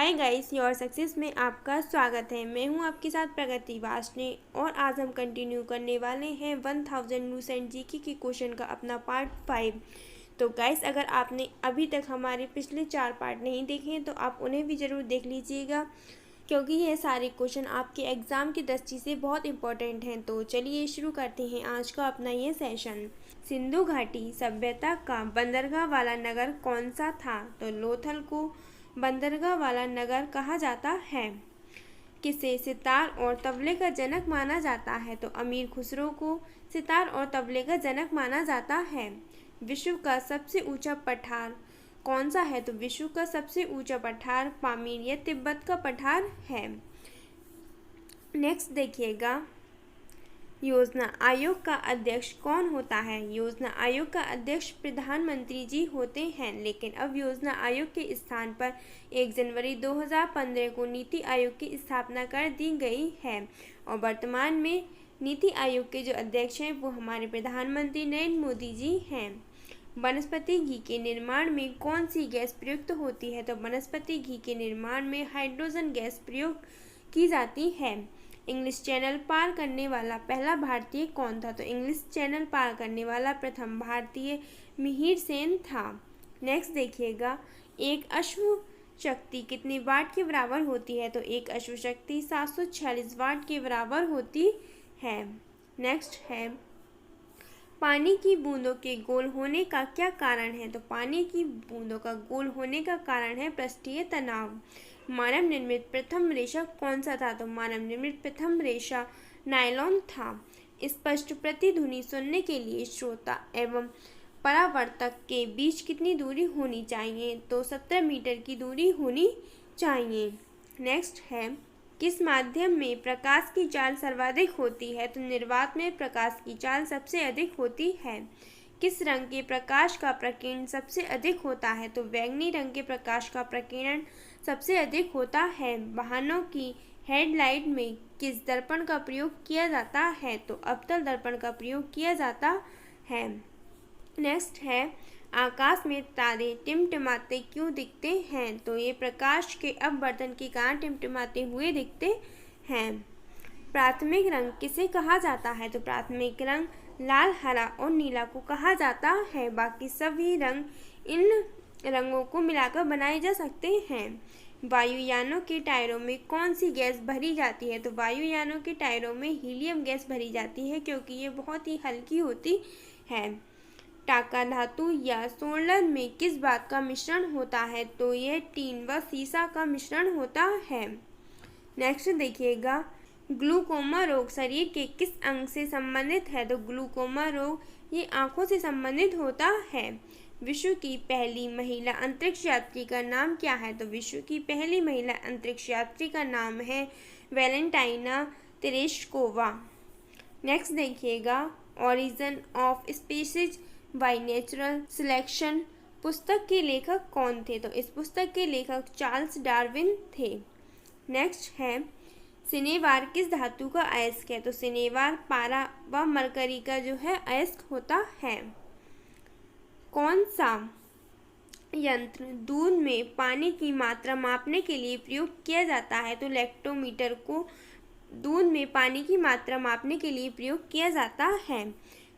Hi guys, your success में आपका स्वागत है। मैं हूं आपके साथ प्रगति वासने और आज हम कंटिन्यू करने वाले हैं 1000 न्यूज़ एंड जीके के क्वेश्चन का अपना पार्ट 5। तो गाइस, अगर आपने अभी तक हमारे पिछले 4 पार्ट नहीं देखे हैं तो आप उन्हें भी ज़रूर देख लीजिएगा, क्योंकि ये सारे क्वेश्चन आपके एग्ज़ाम की दृष्टि से बहुत इंपॉर्टेंट हैं। तो चलिए शुरू करते हैं आज का अपना ये सेशन। सिंधु घाटी सभ्यता का बंदरगाह वाला नगर कौन सा था? तो लोथल को बंदरगाह वाला नगर कहा जाता है। किसे सितार और तबले का जनक माना जाता है? तो अमीर खुसरो को सितार और तबले का जनक माना जाता है। विश्व का सबसे ऊंचा पठार कौन सा है? तो विश्व का सबसे ऊंचा पठार पामीर या तिब्बत का पठार है। नेक्स्ट देखिएगा, योजना आयोग का अध्यक्ष कौन होता है? योजना आयोग का अध्यक्ष प्रधानमंत्री जी होते हैं, लेकिन अब योजना आयोग के स्थान पर 1 जनवरी 2015 को नीति आयोग की स्थापना कर दी गई है और वर्तमान में नीति आयोग के जो अध्यक्ष हैं वो हमारे प्रधानमंत्री नरेंद्र मोदी जी हैं। वनस्पति घी के निर्माण में कौन सी गैस प्रयुक्त होती है? तो वनस्पति घी के निर्माण में हाइड्रोजन गैस प्रयोग की जाती है। इंग्लिश चैनल पार करने वाला पहला भारतीय कौन था? तो इंग्लिश चैनल पार करने वाला प्रथम भारतीय मिहिर सेन था। नेक्स्ट देखिएगा, एक अश्व शक्ति कितनी वाट के बराबर होती है? तो एक अश्व शक्ति 746 वाट के बराबर होती है। नेक्स्ट है, पानी की बूंदों के गोल होने का क्या कारण है? तो पानी की बूंदों का गोल होने का कारण है पृष्ठीय तनाव। मानव निर्मित प्रथम रेशा कौन सा था? तो मानव निर्मित प्रथम रेशा नायलॉन था। स्पष्ट प्रतिध्वनि सुनने के लिए श्रोता एवं परावर्तक के बीच कितनी दूरी होनी चाहिए? तो 70 मीटर की दूरी होनी चाहिए। नेक्स्ट है, किस माध्यम में प्रकाश की चाल सर्वाधिक होती है? तो निर्वात में प्रकाश की चाल सबसे अधिक होती है। किस रंग के प्रकाश का प्रकीर्णन सबसे अधिक होता है? तो बैंगनी रंग के प्रकाश का प्रकीर्णन सबसे अधिक होता है। वाहनों की हेडलाइट में किस दर्पण का प्रयोग किया जाता है? तो अवतल दर्पण का प्रयोग किया जाता है। नेक्स्ट है, आकाश में तारे टिमटिमाते क्यों दिखते हैं? तो ये प्रकाश के अपवर्तन के कारण टिमटिमाते हुए दिखते हैं। प्राथमिक रंग किसे कहा जाता है? तो प्राथमिक रंग लाल, हरा और नीला को कहा जाता है। बाकी सभी रंग इन रंगों को मिलाकर बनाए जा सकते हैं। वायुयानों के टायरों में कौन सी गैस भरी जाती है? तो वायुयानों के टायरों में हीलियम गैस भरी जाती है, क्योंकि ये बहुत ही हल्की होती है। टाका धातु या सोलर में किस बात का मिश्रण होता है? तो यह टीन व सीसा का मिश्रण होता है। नेक्स्ट देखिएगा, ग्लूकोमा रोग शरीर के किस अंग से संबंधित है? तो ग्लूकोमा रोग ये आंखों से संबंधित होता है। विश्व की पहली महिला अंतरिक्ष यात्री का नाम क्या है? तो विश्व की पहली महिला अंतरिक्ष यात्री का नाम है वैलेंटाइना तेरेश्कोवा। नेक्स्ट देखिएगा, origin of species by natural selection पुस्तक के लेखक कौन थे? तो इस पुस्तक के लेखक चार्ल्स डार्विन थे। नेक्स्ट है, सिनेवार किस धातु का अयस्क है? तो सिनेवार पारा व मरकरी का जो है अयस्क होता है। कौन सा यंत्र दूध में पानी की मात्रा मापने के लिए प्रयोग किया जाता है? तो लैक्टोमीटर को दूध में पानी की मात्रा मापने के लिए प्रयोग किया जाता है।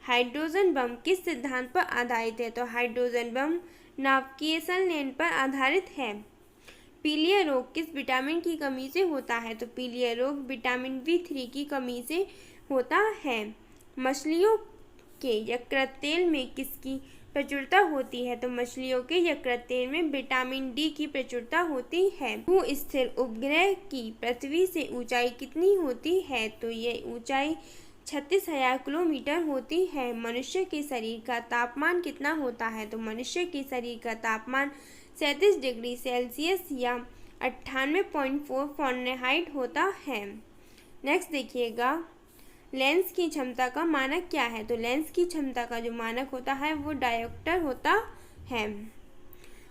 हाइड्रोजन बम किस सिद्धांत पर आधारित है? तो हाइड्रोजन बम नाविगेशन लेन पर आधारित है। पीलिया रोग किस विटामिन की कमी से होता है? तो पीलिया रोग विटामिन B3 की कमी से होता है। मछलियों के यकृत तेल में किसकी प्रचुरता होती है? तो मछलियों के यकृत तेल में विटामिन D की प्रचुरता होती है। भू-स्थिर उपग्रह की पृथ्वी से ऊंचाई कितनी होती है? तो ये ऊंचाई 36,000 किलोमीटर होती है। मनुष्य के शरीर का तापमान कितना होता है? तो मनुष्य के शरीर का तापमान 37 डिग्री सेल्सियस या 98.4 फ़ारेनहाइट होता है। नेक्स्ट देखिएगा, लेंस की क्षमता का मानक क्या है? तो लेंस की क्षमता का जो मानक होता है वो डायोप्टर होता है।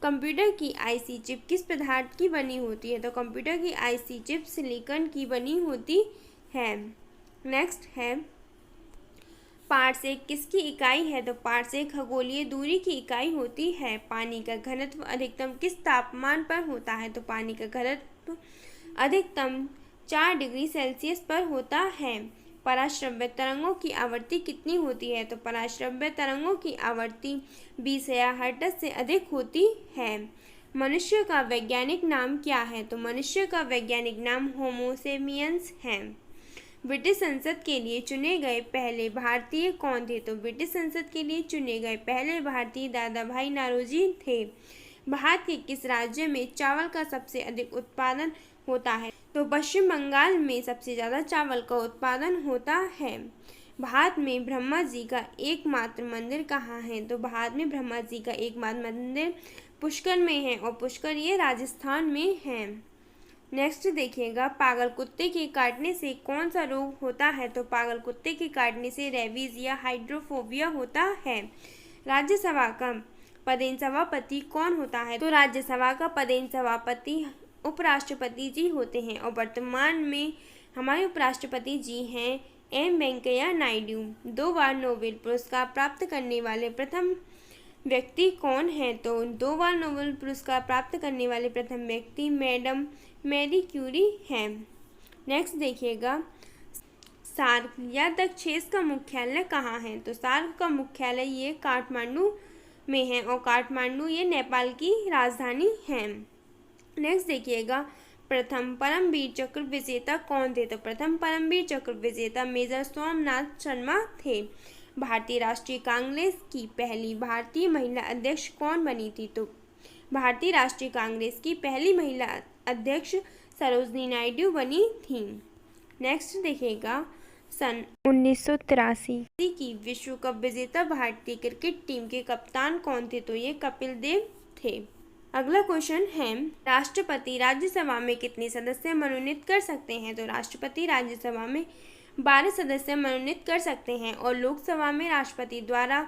कंप्यूटर की आईसी चिप किस पदार्थ की बनी होती है? तो कंप्यूटर की आईसी चिप सिलिकॉन की बनी होती है। नेक्स्ट है, पारसेक किसकी इकाई है? तो पारसेक खगोलीय दूरी की इकाई होती है। पानी का घनत्व अधिकतम किस तापमान पर होता है? तो पानी का घनत्व अधिकतम 4 डिग्री सेल्सियस पर होता है। पराश्रव्य तरंगों की आवृत्ति कितनी होती है? तो पराश्रव्य तरंगों की आवृत्ति 20,000 हर्ट्ज से अधिक होती है। मनुष्य का वैज्ञानिक नाम क्या है? तो मनुष्य का वैज्ञानिक नाम होमो सेपियंस है। ब्रिटिश संसद के लिए चुने गए पहले भारतीय कौन थे? तो ब्रिटिश संसद के लिए चुने गए पहले भारतीय दादा भाई नौरोजी थे। भारत के किस राज्य में चावल का सबसे अधिक उत्पादन होता है? तो पश्चिम बंगाल में सबसे ज़्यादा चावल का उत्पादन होता है। भारत में ब्रह्मा जी का एकमात्र मंदिर कहाँ है? तो भारत में ब्रह्मा जी का एकमात्र मंदिर पुष्कर में है, और पुष्कर ये राजस्थान में है। नेक्स्ट देखिएगा, पागल कुत्ते के काटने से कौन सा रोग होता है? तो पागल कुत्ते के काटने से रेबीज या हाइड्रोफोबिया होता है। राज्यसभा का पदेन सभापति कौन होता है? तो राज्यसभा का पदेन सभापति उपराष्ट्रपति जी होते हैं, और वर्तमान में हमारे उपराष्ट्रपति जी हैं एम वेंकैया नायडू। 2 बार नोबेल पुरस्कार प्राप्त करने वाले प्रथम व्यक्ति कौन है? तो 2 बार नोबेल पुरस्कार प्राप्त करने वाले प्रथम व्यक्ति मैडम मैरी क्यूरी हैं। नेक्स्ट देखिएगा, सार्क या दक्षेस का मुख्यालय कहाँ है? तो सार्क का मुख्यालय ये काठमांडू में है, और काठमांडू ये नेपाल की राजधानी है। नेक्स्ट देखिएगा, प्रथम परमवीर चक्र विजेता कौन थे? तो प्रथम परमवीर चक्र विजेता मेजर सोमनाथ शर्मा थे। भारतीय राष्ट्रीय कांग्रेस की पहली भारतीय महिला अध्यक्ष कौन बनी थी? तो भारतीय राष्ट्रीय कांग्रेस की पहली महिला अध्यक्ष सरोजिनी नायडू बनी थी। नेक्स्ट देखिएगा, सन 1983 की विश्व कप विजेता भारतीय क्रिकेट टीम के कप्तान कौन थे? तो ये कपिल देव थे। अगला क्वेश्चन है, राष्ट्रपति राज्यसभा में कितने सदस्य मनोनीत कर सकते हैं? तो राष्ट्रपति राज्यसभा में 12 सदस्य मनोनीत कर सकते हैं, और लोकसभा में राष्ट्रपति द्वारा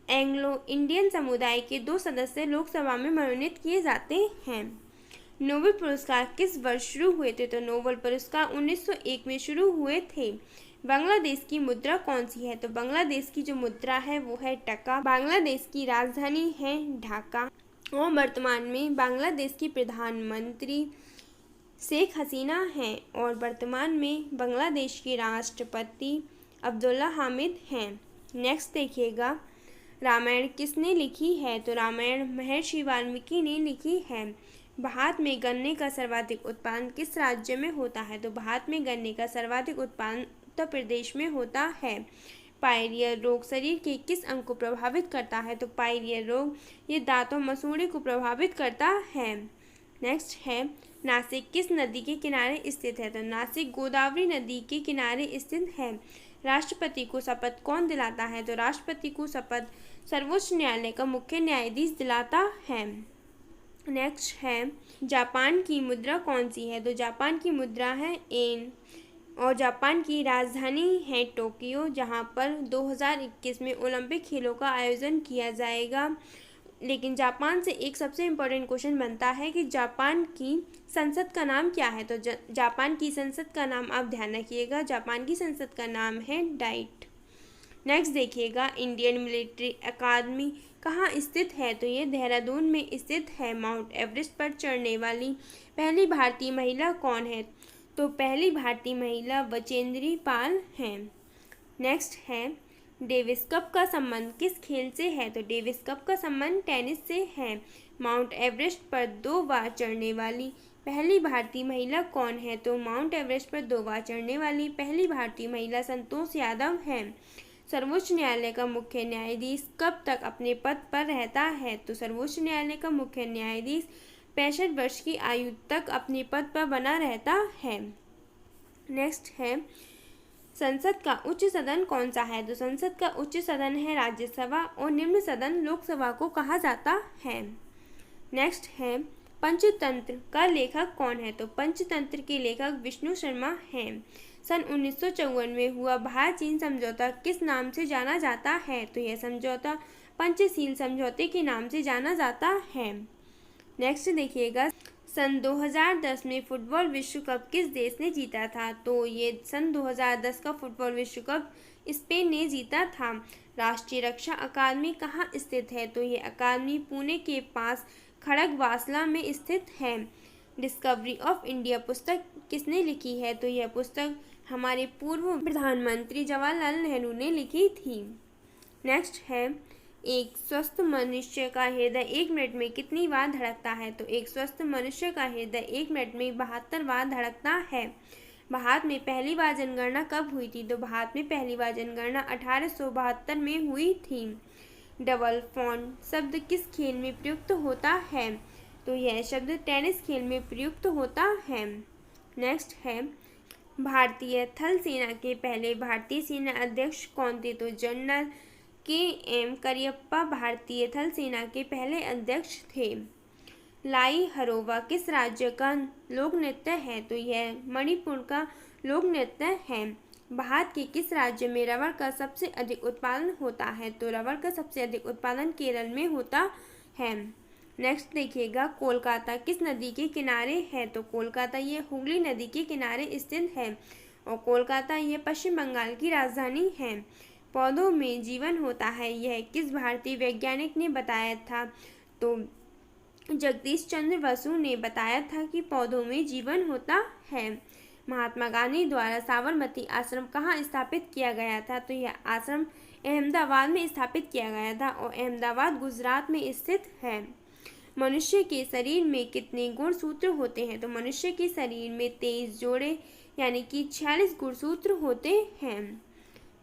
एंग्लो इंडियन समुदाय के 2 सदस्य लोकसभा में मनोनीत किए जाते हैं। नोबेल पुरस्कार किस वर्ष शुरू हुए थे? तो नोबेल पुरस्कार 1901 में शुरू हुए थे। बांग्लादेश की मुद्रा कौन सी है? तो बांग्लादेश की जो मुद्रा है वो है टका। बांग्लादेश की राजधानी है ढाका, और वर्तमान में बांग्लादेश की प्रधानमंत्री शेख हसीना हैं, और वर्तमान में बांग्लादेश के राष्ट्रपति अब्दुल्ला हामिद हैं। नेक्स्ट देखिएगा, रामायण किसने लिखी है? तो रामायण महर्षि वाल्मीकि ने लिखी है। भारत में गन्ने का सर्वाधिक उत्पादन किस राज्य में होता है? तो भारत में गन्ने का सर्वाधिक उत्पादन उत्तर प्रदेश में होता है। पायरिया रोग शरीर के किस अंग को प्रभावित करता है? तो पायरिया रोग ये दांत और मसूड़े को प्रभावित करता है। नेक्स्ट है, नासिक किस नदी के किनारे स्थित है? तो नासिक गोदावरी नदी के किनारे स्थित है। राष्ट्रपति को शपथ कौन दिलाता है? तो राष्ट्रपति को शपथ सर्वोच्च न्यायालय का मुख्य न्यायाधीश दिलाता है। नेक्स्ट है, जापान की मुद्रा कौन सी है? तो जापान की मुद्रा है येन, और जापान की राजधानी है टोक्यो, जहां पर 2021 में ओलंपिक खेलों का आयोजन किया जाएगा। लेकिन जापान से एक सबसे इम्पोर्टेंट क्वेश्चन बनता है कि जापान की संसद का नाम क्या है? तो जापान की संसद का नाम आप ध्यान रखिएगा, जापान की संसद का नाम है डाइट। नेक्स्ट देखिएगा, इंडियन मिलिट्री अकादमी कहाँ स्थित है? तो ये देहरादून में स्थित है। माउंट एवरेस्ट पर चढ़ने वाली पहली भारतीय महिला कौन है? तो पहली भारतीय महिला बचेंद्री पाल हैं। नेक्स्ट है, डेविस कप का संबंध किस खेल से है? तो डेविस कप का संबंध टेनिस से है। माउंट एवरेस्ट पर 2 बार चढ़ने वाली पहली भारतीय महिला कौन है? तो माउंट एवरेस्ट पर 2 बार चढ़ने वाली पहली भारतीय महिला संतोष यादव हैं। सर्वोच्च न्यायालय का मुख्य न्यायाधीश कब तक अपने पद पर रहता है? तो सर्वोच्च न्यायालय का मुख्य न्यायाधीश 65 वर्ष की आयु तक अपने पद पर बना रहता है। नेक्स्ट है, संसद का उच्च सदन कौन सा है? तो संसद का उच्च सदन है राज्यसभा, और निम्न सदन लोकसभा को कहा जाता है। नेक्स्ट है, पंचतंत्र का लेखक कौन है? तो पंचतंत्र के लेखक विष्णु शर्मा हैं। सन 1954 में हुआ भारत चीन समझौता किस नाम से जाना जाता है? तो यह समझौता पंचशील समझौते के नाम से जाना जाता है। नेक्स्ट देखिएगा, सन 2010 में फुटबॉल विश्व कप किस देश ने जीता था? तो ये सन 2010 का फुटबॉल विश्व कप स्पेन ने जीता था। राष्ट्रीय रक्षा अकादमी कहाँ स्थित है? तो ये अकादमी पुणे के पास खड़गवासला में स्थित है। डिस्कवरी ऑफ इंडिया पुस्तक किसने लिखी है? तो यह पुस्तक हमारे पूर्व प्रधानमंत्री जवाहरलाल नेहरू ने लिखी थी। नेक्स्ट है, एक स्वस्थ मनुष्य का हृदय 1 मिनट में कितनी बार धड़कता है? तो एक स्वस्थ मनुष्य का हृदय 1 मिनट में 72 बार धड़कता है। भारत में पहली बार जनगणना कब हुई थी? तो भारत में पहली बार जनगणना 1872 में हुई थी। डबल फॉन्ट शब्द किस खेल में प्रयुक्त होता है? तो यह शब्द टेनिस खेल में प्रयुक्त होता है। नेक्स्ट है, भारतीय थल सेना के पहले भारतीय सेना अध्यक्ष कौन थे? तो जनरल के.एम. करियप्पा भारतीय थल सेना के पहले अध्यक्ष थे। लाई हरोवा किस राज्य का लोक नृत्य है? तो यह मणिपुर का लोक नृत्य है। भारत के किस राज्य में रबर का सबसे अधिक उत्पादन होता है? तो रबर का सबसे अधिक उत्पादन केरल में होता है। नेक्स्ट देखिएगा, कोलकाता किस नदी के किनारे है? तो कोलकाता ये हुगली नदी के किनारे स्थित है और कोलकाता ये पश्चिम बंगाल की राजधानी है। पौधों में जीवन होता है, यह किस भारतीय वैज्ञानिक ने बताया था? तो जगदीश चंद्र बसु ने बताया था कि पौधों में जीवन होता है। महात्मा गांधी द्वारा साबरमती आश्रम कहाँ स्थापित किया गया था? तो यह आश्रम अहमदाबाद में स्थापित किया गया था और अहमदाबाद गुजरात में स्थित है। मनुष्य के शरीर में कितने गुणसूत्र होते हैं? तो मनुष्य के शरीर में 23 जोड़े यानी कि 46 गुणसूत्र होते हैं।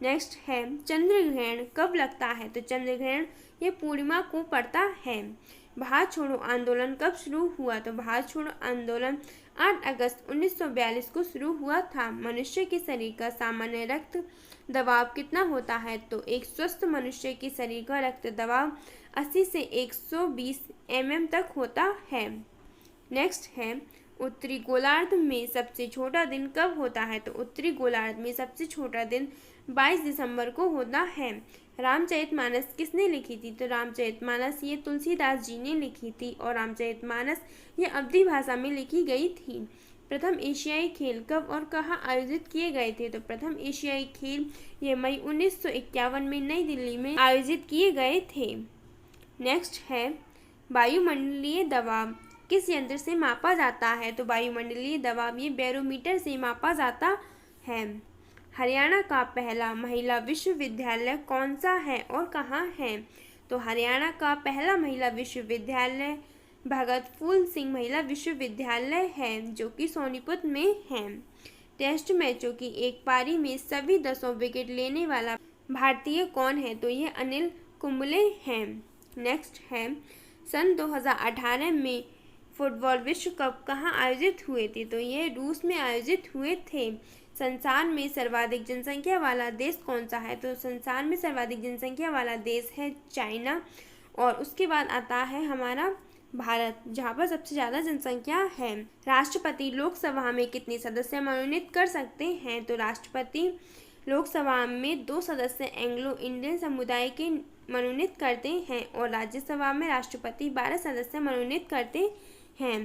नेक्स्ट है, चंद्र ग्रहण कब लगता है? तो चंद्र ग्रहण ये पूर्णिमा को पड़ता है। भारत छोड़ो आंदोलन कब शुरू हुआ? तो भारत छोड़ो आंदोलन 8 अगस्त 1942 को शुरू हुआ था। मनुष्य के शरीर का सामान्य रक्त दबाव कितना होता है? तो एक स्वस्थ मनुष्य के शरीर का रक्त दबाव 80 से 120 mm तक होता है। नेक्स्ट है, उत्तरी गोलार्ध में सबसे छोटा दिन कब होता है? तो उत्तरी गोलार्ध में सबसे छोटा दिन 22 दिसंबर को होता है। रामचरितमानस किसने लिखी थी? तो रामचरितमानस ये तुलसीदास जी ने लिखी थी और रामचरितमानस ये अवधी भाषा में लिखी गई थी। प्रथम एशियाई खेल कब और कहाँ आयोजित किए गए थे? तो प्रथम एशियाई खेल ये मई 1951 में नई दिल्ली में आयोजित किए गए थे। नेक्स्ट है, वायुमंडलीय दबाव किस यंत्र से मापा जाता है? तो वायुमंडलीय दबाव ये बैरोमीटर से मापा जाता है। हरियाणा का पहला महिला विश्वविद्यालय कौन सा है और कहाँ है? तो हरियाणा का पहला महिला विश्वविद्यालय भगत फूल सिंह महिला विश्वविद्यालय है जो कि सोनीपत में है। टेस्ट मैचों की एक पारी में सभी 10 विकेट लेने वाला भारतीय कौन है? तो ये अनिल कुंबले हैं। नेक्स्ट है, सन 2018 में फुटबॉल विश्व कप कहाँ आयोजित हुए थे? तो ये रूस में आयोजित हुए थे। संसार में सर्वाधिक जनसंख्या वाला देश कौन सा है? तो संसार में सर्वाधिक जनसंख्या वाला देश है चाइना और उसके बाद आता है हमारा भारत जहाँ पर सबसे ज़्यादा जनसंख्या है। राष्ट्रपति लोकसभा में कितने सदस्य मनोनीत कर सकते हैं? तो राष्ट्रपति लोकसभा में 2 सदस्य एंग्लो इंडियन समुदाय के मनोनीत करते हैं और राज्यसभा में राष्ट्रपति 12 सदस्य मनोनीत करते हैं।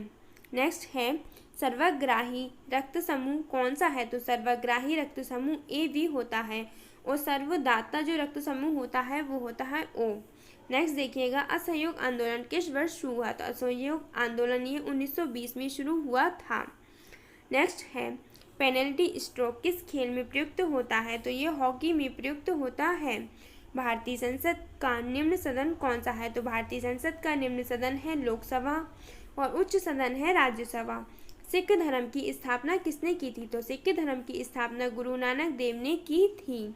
नेक्स्ट है, सर्वग्राही रक्त समूह कौन सा है? तो सर्वग्राही रक्त समूह AB होता है और सर्वदाता जो रक्त समूह होता है वो होता है O। नेक्स्ट देखिएगा, असहयोग आंदोलन किस वर्ष शुरू हुआ? तो असहयोग आंदोलन ये 1920 में शुरू हुआ था। नेक्स्ट है, पेनल्टी स्ट्रोक किस खेल में प्रयुक्त होता है? तो ये हॉकी में प्रयुक्त होता है। भारतीय संसद का निम्न सदन कौन सा है? तो भारतीय संसद का निम्न सदन है लोकसभा और उच्च सदन है राज्यसभा। सिख धर्म की स्थापना किसने की थी? तो सिख धर्म की स्थापना गुरु नानक देव ने की थी।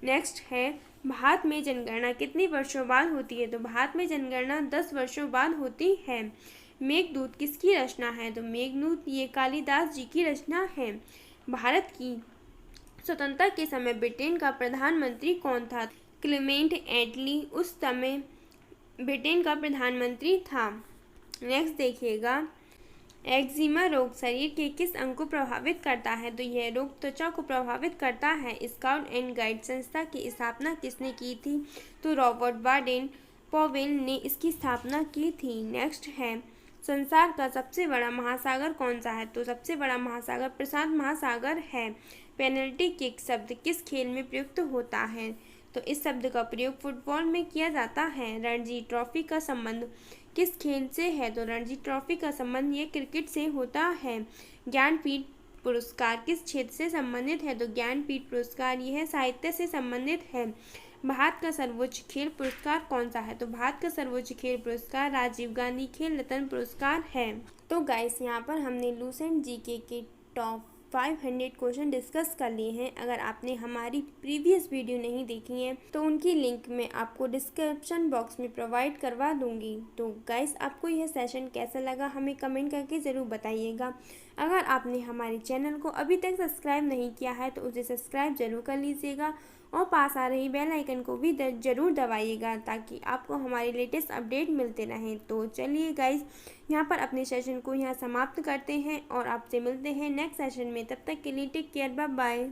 नेक्स्ट है, भारत में जनगणना कितने वर्षों बाद होती है? तो भारत में जनगणना 10 वर्षों बाद होती है। मेघदूत किसकी रचना है? तो मेघदूत ये कालिदास जी की रचना है। भारत की स्वतंत्रता के समय ब्रिटेन का प्रधानमंत्री कौन था? क्लेमेंट एटली उस समय ब्रिटेन का प्रधानमंत्री था। नेक्स्ट देखिएगा, एक्जिमा रोग शरीर के किस अंग को प्रभावित करता है? तो यह रोग त्वचा को प्रभावित करता है। स्काउट एंड गाइड संस्था की स्थापना किसने की थी? तो रॉबर्ट बाडेन पॉवेल ने इसकी स्थापना की थी। नेक्स्ट है, संसार का सबसे बड़ा महासागर कौन सा है? तो सबसे बड़ा महासागर प्रशांत महासागर है। पेनल्टी किक शब्द किस खेल में प्रयुक्त होता है? तो इस शब्द का प्रयोग फुटबॉल में किया जाता है। रणजी ट्रॉफी का संबंध किस खेल से है? तो रणजी ट्रॉफी का संबंध ये क्रिकेट से होता है। ज्ञानपीठ पुरस्कार किस क्षेत्र से संबंधित है? तो ज्ञानपीठ पुरस्कार यह साहित्य से संबंधित है। भारत का सर्वोच्च खेल पुरस्कार कौन सा है? तो भारत का सर्वोच्च खेल पुरस्कार राजीव गांधी खेल रत्न पुरस्कार है। तो गाइस यहाँ पर हमने लूसेंट जीके के टॉप 500 क्वेश्चन डिस्कस कर लिए हैं। अगर आपने हमारी प्रीवियस वीडियो नहीं देखी है तो उनकी लिंक मैं आपको डिस्क्रिप्शन बॉक्स में प्रोवाइड करवा दूंगी। तो गाइस आपको यह सेशन कैसा लगा हमें कमेंट करके ज़रूर बताइएगा। अगर आपने हमारे चैनल को अभी तक सब्सक्राइब नहीं किया है तो उसे सब्सक्राइब जरूर कर लीजिएगा और पास आ रही बेल आइकन को भी ज़रूर दबाइएगा ताकि आपको हमारे लेटेस्ट अपडेट मिलते रहें। तो चलिए गाइस यहाँ पर अपने सेशन को यहाँ समाप्त करते हैं और आपसे मिलते हैं नेक्स्ट सेशन में। तब तक के लिए टेक केयर, बाय बाय।